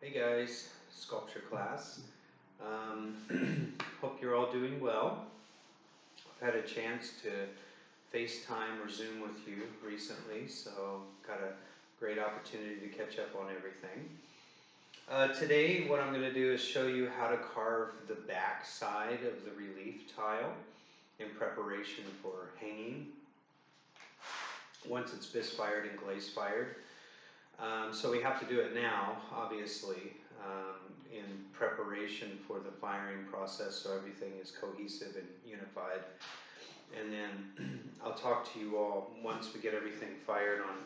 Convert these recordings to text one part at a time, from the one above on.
Hey guys, sculpture class. Hope you're all doing well. I've had a chance to FaceTime or Zoom with you recently, so got a great opportunity to catch up on everything. Today, what I'm going to do is show you how to carve the back side of the relief tile in preparation for hanging once it's bisque fired and glaze fired. So we have to do it now, obviously, in preparation for the firing process so everything is cohesive and unified. And then I'll talk to you all once we get everything fired on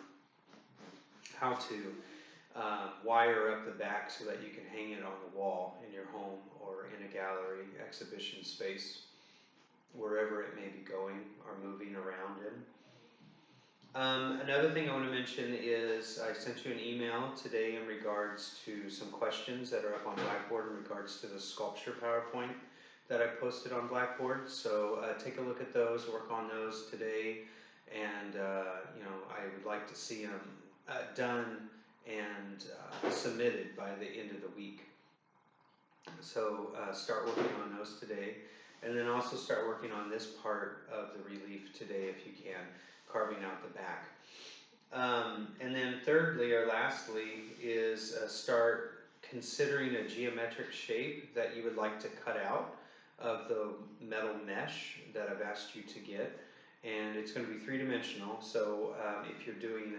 how to wire up the back so that you can hang it on the wall in your home or in a gallery, exhibition space, wherever it may be going or moving around in. Another thing I want to mention is I sent you an email today in regards to some questions that are up on Blackboard in regards to the sculpture PowerPoint that I posted on Blackboard. So take a look at those, work on those today, and I would like to see them done and submitted by the end of the week. So start working on those today, and then also start working on this part of the relief today if you can, carving out the back. And then thirdly or lastly is start considering a geometric shape that you would like to cut out of the metal mesh that I've asked you to get. And it's going to be three-dimensional, so if you're doing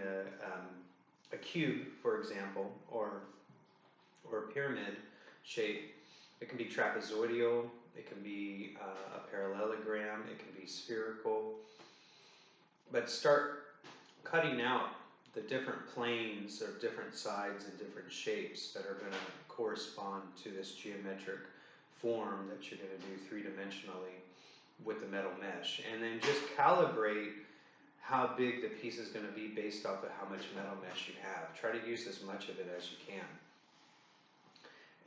a cube, for example, or a pyramid shape, it can be trapezoidal, it can be a parallelogram, it can be spherical. But start cutting out the different planes or different sides and different shapes that are going to correspond to this geometric form that you're going to do three-dimensionally with the metal mesh. And then just calibrate how big the piece is going to be based off of how much metal mesh you have. Try to use as much of it as you can.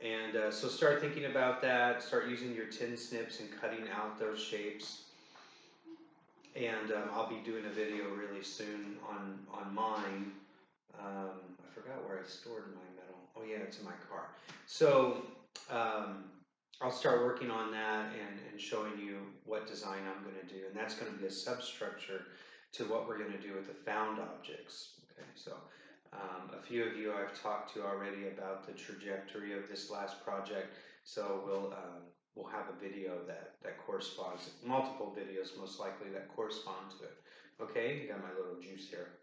And so start thinking about that, start using your tin snips and cutting out those shapes. And I'll be doing a video really soon on mine. I forgot where I stored my metal. Oh yeah, it's in my car. So I'll start working on that and showing you what design I'm going to do. And that's going to be a substructure to what we're going to do with the found objects. Okay, so a few of you I've talked to already about the trajectory of this last project. So we'll have a video that corresponds, multiple videos most likely that correspond to it. Okay, got my little juice here.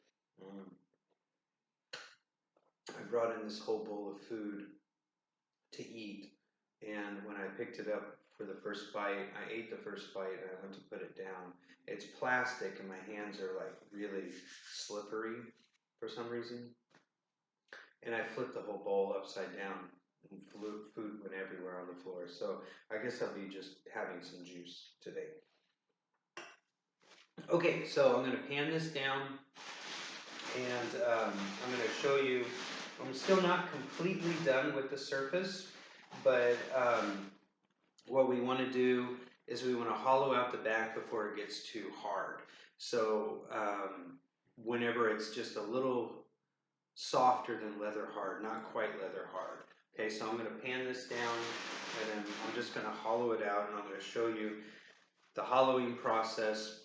I brought in this whole bowl of food to eat, and when I picked it up for the first bite, I ate the first bite and I went to put it down. It's plastic and my hands are like really slippery for some reason, and I flipped the whole bowl upside down. Food went everywhere on the floor. So I guess I'll be just having some juice today. Okay, so I'm going to pan this down and I'm going to show you, I'm still not completely done with the surface, but what we want to do is we want to hollow out the back before it gets too hard. So whenever it's just a little softer than leather hard, not quite leather hard. Okay, so I'm going to pan this down and then I'm just going to hollow it out and I'm going to show you the hollowing process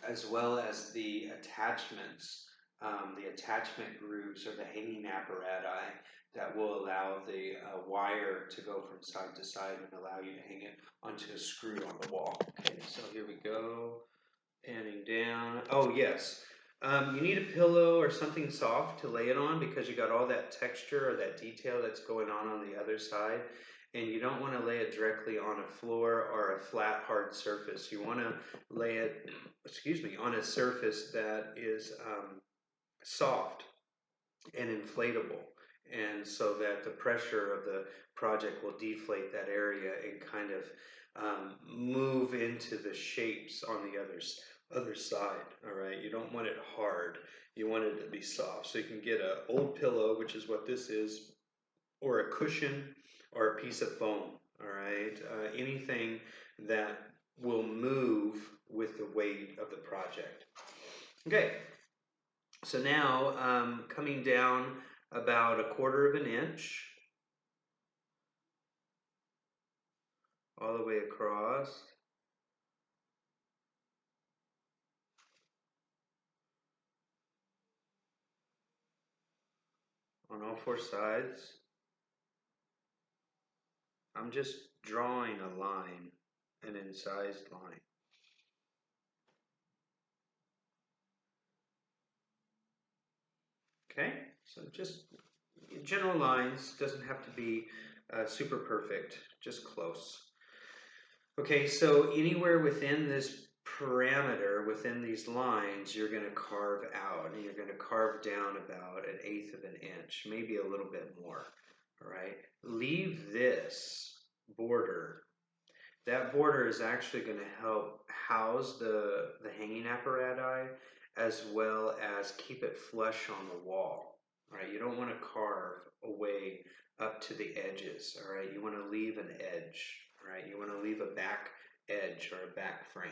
as well as the attachments, the attachment grooves or the hanging apparatus that will allow the wire to go from side to side and allow you to hang it onto a screw on the wall. Okay, so here we go, panning down. Oh yes. You need a pillow or something soft to lay it on because you got all that texture or that detail that's going on the other side, and you don't want to lay it directly on a floor or a flat hard surface. You want to lay it, on a surface that is soft and inflatable, and so that the pressure of the project will deflate that area and kind of move into the shapes on the other side. All right, you don't want it hard, you want it to be soft. So you can get an old pillow, which is what this is, or a cushion or a piece of foam. All right, anything that will move with the weight of the project. Okay, so now coming down about 1/4 of an inch, all the way across. On all four sides. I'm just drawing a line, an incised line. Okay, so just general lines, doesn't have to be super perfect, just close. Okay, so anywhere within this parameter, within these lines, you're going to carve out, and you're going to carve down about 1/8 of an inch, maybe a little bit more. All right, leave this border. That border is actually going to help house the hanging apparatus as well as keep it flush on the wall. All right, you don't want to carve away up to the edges. All right, you want to leave an edge. All right, you want to leave a back edge or a back frame.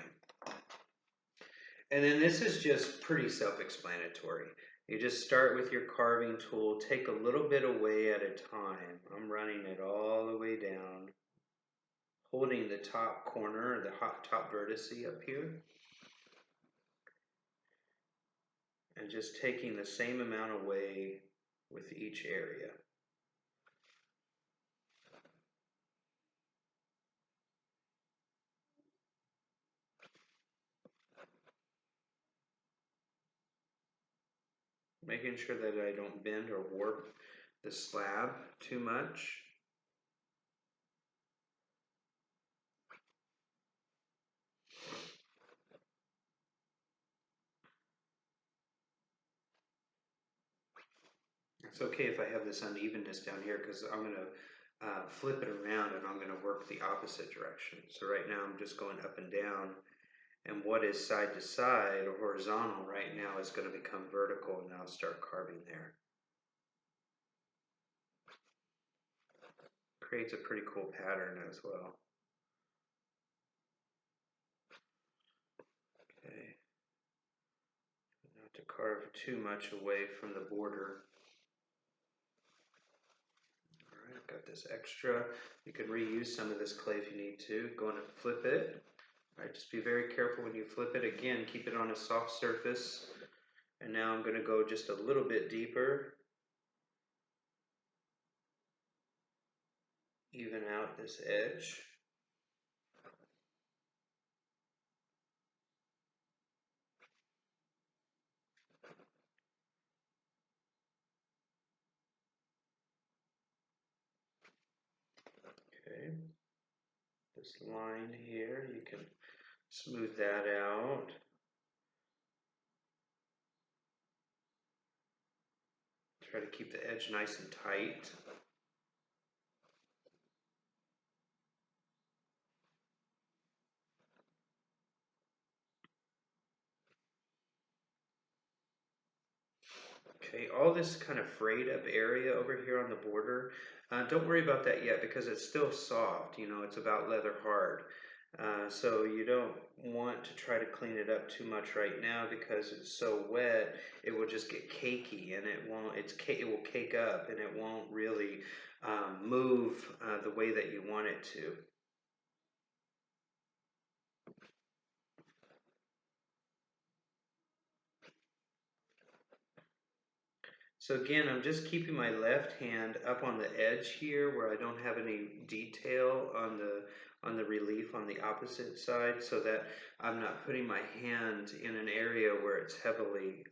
And then this is just pretty self-explanatory. You just start with your carving tool, take a little bit away at a time. I'm running it all the way down, holding the top corner, the top vertex up here, and just taking the same amount away with each area. Making sure that I don't bend or warp the slab too much. It's okay if I have this unevenness down here because I'm going to flip it around and I'm going to work the opposite direction. So right now I'm just going up and down, and what is side to side or horizontal right now is going to become vertical, and I'll start carving there. Creates a pretty cool pattern as well. Okay. Not to carve too much away from the border. Alright, got this extra. You can reuse some of this clay if you need to. Go and flip it. Alright, just be very careful when you flip it. Again, keep it on a soft surface. And now I'm going to go just a little bit deeper. Even out this edge. Okay. This line here, you can smooth that out. Try to keep the edge nice and tight. Okay, all this kind of frayed up area over here on the border, don't worry about that yet because it's still soft. You know, it's about leather hard. So you don't want to try to clean it up too much right now because it's so wet. It will just get cakey, and it won't. It will cake up, and it won't really move the way that you want it to. So again, I'm just keeping my left hand up on the edge here where I don't have any detail on the relief on the opposite side, so that I'm not putting my hand in an area where it's heavily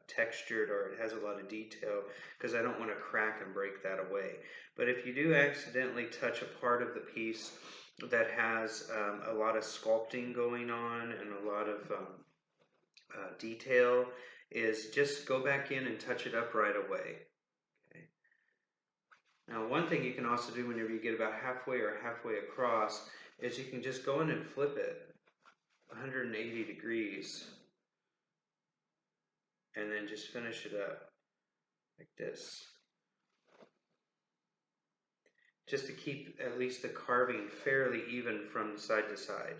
textured or it has a lot of detail, because I don't want to crack and break that away. But if you do accidentally touch a part of the piece that has a lot of sculpting going on and a lot of detail, is just go back in and touch it up right away. Okay. Now, one thing you can also do whenever you get about halfway or halfway across is you can just go in and flip it 180 degrees and then just finish it up like this, just to keep at least the carving fairly even from side to side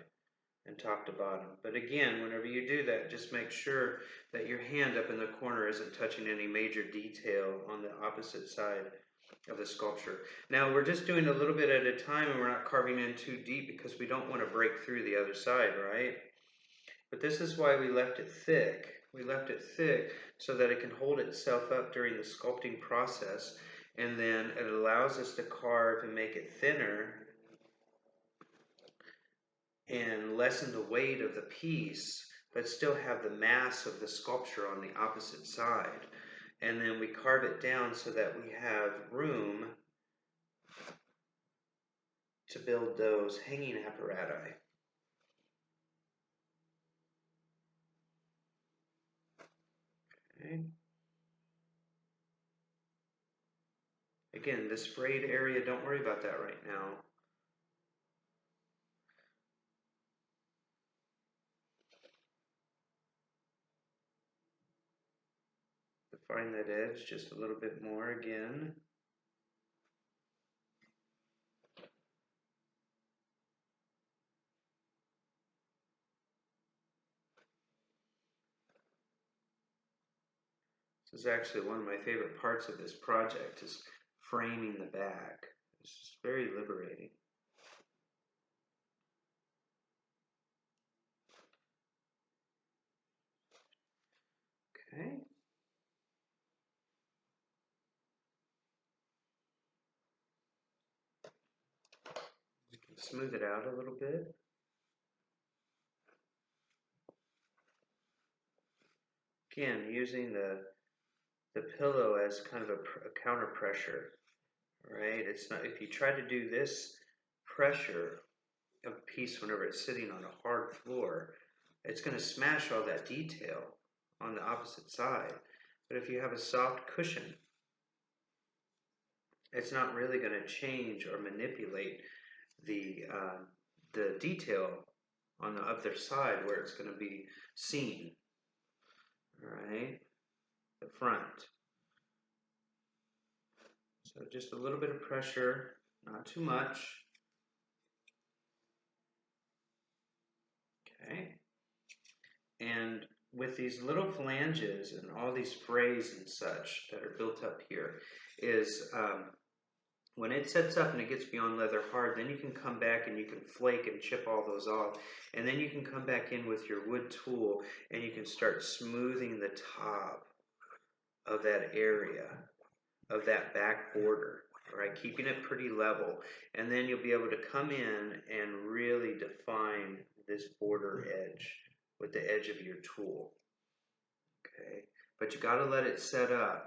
and top to bottom. But again, whenever you do that, just make sure that your hand up in the corner isn't touching any major detail on the opposite side of the sculpture. Now we're just doing a little bit at a time and we're not carving in too deep because we don't want to break through the other side, right? But this is why we left it thick. We left it thick so that it can hold itself up during the sculpting process, and then it allows us to carve and make it thinner and lessen the weight of the piece, but still have the mass of the sculpture on the opposite side. And then we carve it down so that we have room to build those hanging apparatus. Okay. Again, this frayed area, don't worry about that right now. Define that edge just a little bit more again. This is actually one of my favorite parts of this project, is framing the back. It's just very liberating. Okay. We can smooth it out a little bit. Again, using the pillow as kind of a counter pressure, right? It's not, if you try to do this pressure of a piece whenever it's sitting on a hard floor, it's going to smash all that detail on the opposite side. But if you have a soft cushion, it's not really going to change or manipulate the detail on the other side where it's going to be seen. All right, the front. So just a little bit of pressure, not too much. Okay. And with these little flanges and all these frays and such that are built up here, is when it sets up and it gets beyond leather hard, then you can come back and you can flake and chip all those off. And then you can come back in with your wood tool and you can start smoothing the top of that area, of that back border, right? Keeping it pretty level. And then you'll be able to come in and really define this border edge with the edge of your tool. Okay, but you got to let it set up.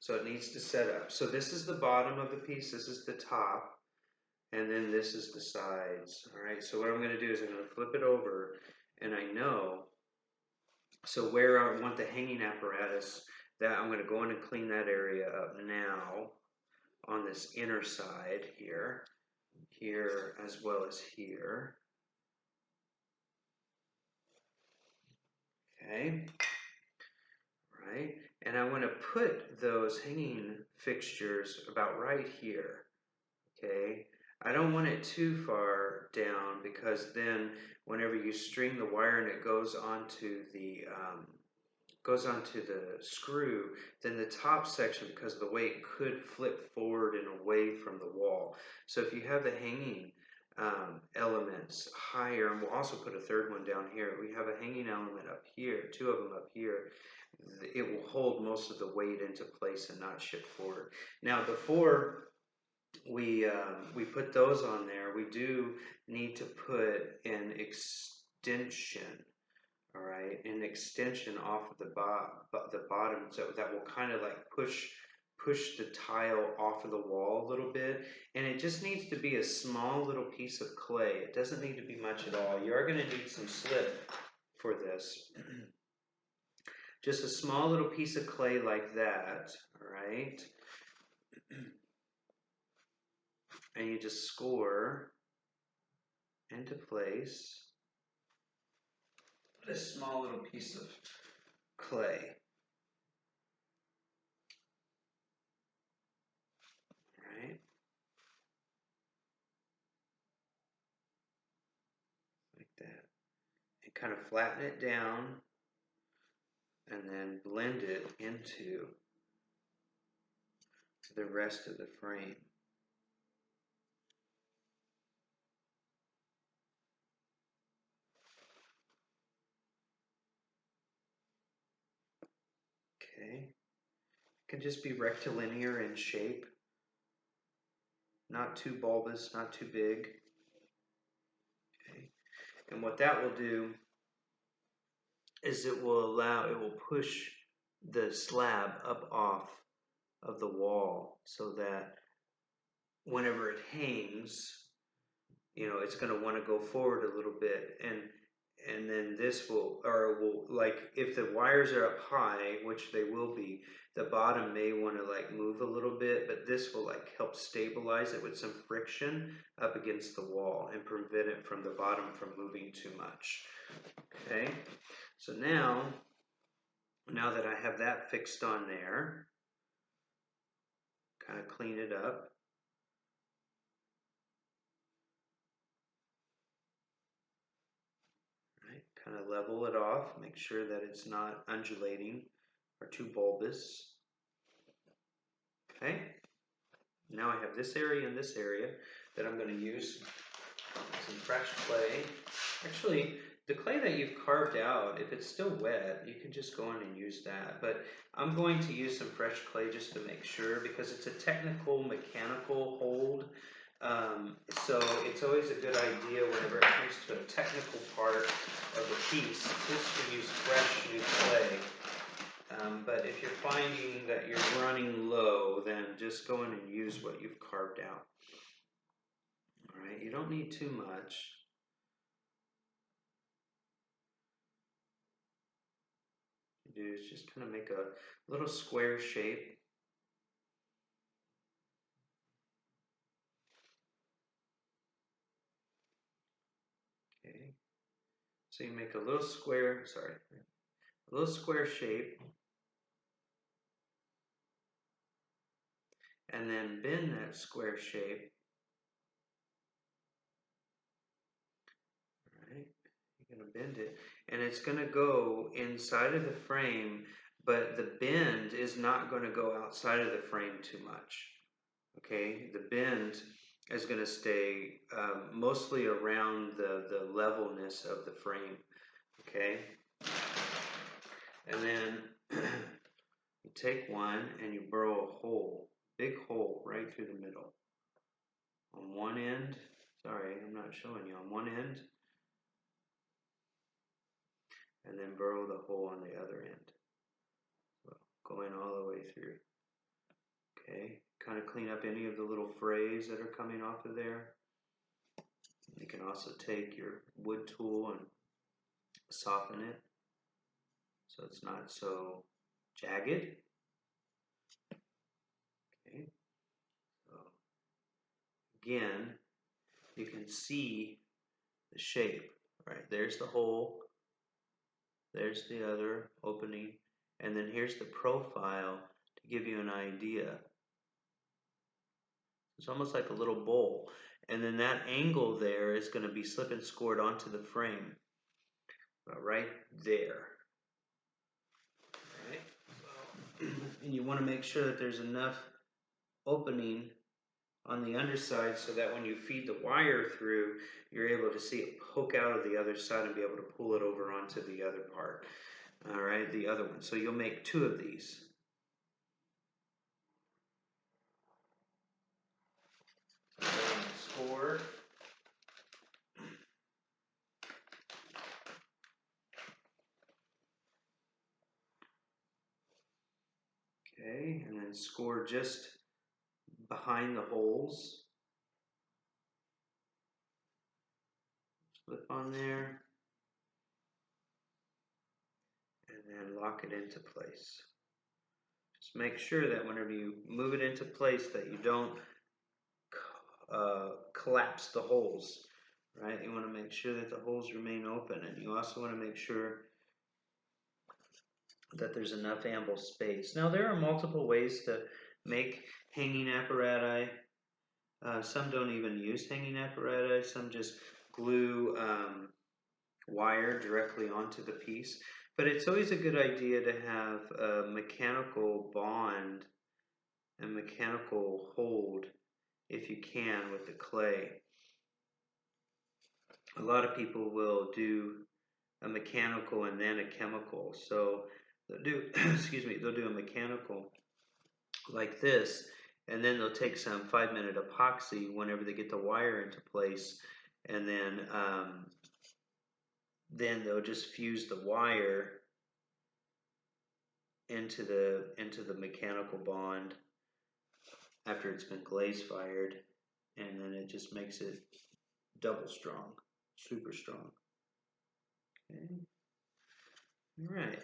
So it needs to set up. So this is the bottom of the piece, this is the top, and then this is the sides. All right, so what I'm going to do is I'm going to flip it over, and I know, so where I want the hanging apparatus, that I'm going to go in and clean that area up now on this inner side here, here as well as here. Okay, right, and I want to put those hanging fixtures about right here. Okay, I don't want it too far down because then whenever you string the wire and it goes onto the screw, then the top section, because of the weight, could flip forward and away from the wall. So if you have the hanging elements higher, and we'll also put a third one down here, we have a hanging element up here, two of them up here, it will hold most of the weight into place and not shift forward. Now before we put those on there, we do need to put an extension, all right, an extension off of the bottom, so that will kind of like push the tile off of the wall a little bit, and it just needs to be a small little piece of clay. It doesn't need to be much at all. You are going to need some slip for this. Just a small little piece of clay like that, all right? And you just score into place a small little piece of clay. All right? Like that. And kind of flatten it down and then blend it into the rest of the frame. Okay, it can just be rectilinear in shape, not too bulbous, not too big. Okay, and what that will do is it will push the slab up off of the wall so that whenever it hangs, it's going to want to go forward a little bit, and then this will like if the wires are up high, which they will be, the bottom may want to like move a little bit, but this will like help stabilize it with some friction up against the wall and prevent it from the bottom from moving too much. Okay, so now that I have that fixed on there, kind of clean it up. Right, kind of level it off, make sure that it's not undulating or too bulbous. Okay, now I have this area and this area that I'm going to use some fresh clay. Actually, the clay that you've carved out, if it's still wet, you can just go in and use that. But I'm going to use some fresh clay just to make sure, because it's a technical mechanical hold. So it's always a good idea whenever it comes to a technical part of the piece just to use fresh new clay. But if you're finding that you're running low, then just go in and use what you've carved out. All right, you don't need too much. What you do is just kind of make a little square shape. Okay, so you make a little square, a little square shape, and then bend that square shape. All right, you're going to bend it, and it's going to go inside of the frame, but the bend is not going to go outside of the frame too much. Okay, the bend is going to stay mostly around the levelness of the frame. Okay, and then you take one and you burrow a hole, big hole right through the middle. On one end, sorry, I'm not showing you, on one end, and then burrow the hole on the other end. So going all the way through. Okay, kind of clean up any of the little frays that are coming off of there. You can also take your wood tool and soften it so it's not so jagged. Okay, so again, you can see the shape. Right, there's the hole, there's the other opening, and then here's the profile to give you an idea. It's almost like a little bowl, and then that angle there is going to be slip and scored onto the frame, right there. All right, so, and you want to make sure that there's enough opening on the underside so that when you feed the wire through, you're able to see it poke out of the other side and be able to pull it over onto the other part. All right, the other one. So you'll make two of these. Score. Okay, and then score just behind the holes. Flip on there. And then lock it into place. Just make sure that whenever you move it into place that you don't collapse the holes, right? You want to make sure that the holes remain open, and you also want to make sure that there's enough ample space. Now there are multiple ways to make hanging apparatus. Some don't even use hanging apparatus. Some just glue wire directly onto the piece. But it's always a good idea to have a mechanical bond and mechanical hold if you can with the clay. A lot of people will do a mechanical and then a chemical. So they'll do, excuse me, they'll do a mechanical like this, and then they'll take some 5-minute epoxy whenever they get the wire into place, and then they'll just fuse the wire into the mechanical bond after it's been glaze fired, and then it just makes it double strong, super strong. Okay. All right.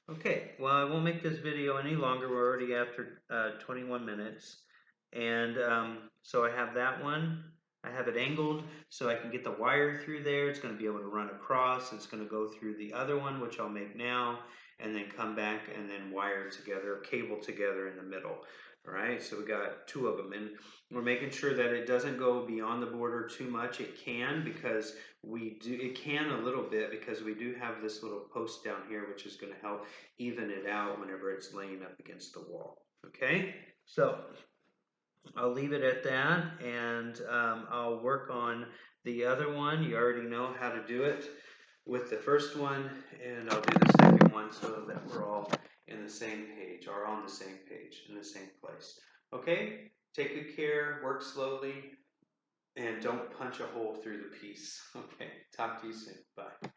Okay, well, I won't make this video any longer. We're already after 21 minutes. And so I have that one. I have it angled so I can get the wire through there. It's going to be able to run across. It's going to go through the other one, which I'll make now, and then come back and then wire together, cable together in the middle. All right, so we got 2 of them, and we're making sure that it doesn't go beyond the border too much. It can, because it can a little bit, because we do have this little post down here, which is going to help even it out whenever it's laying up against the wall. Okay, so I'll leave it at that, and I'll work on the other one. You already know how to do it with the first one, and I'll do the second one so that we're all in the same page, or on the same page, in the same place. Okay? Take good care, work slowly, and don't punch a hole through the piece. Okay, talk to you soon. Bye.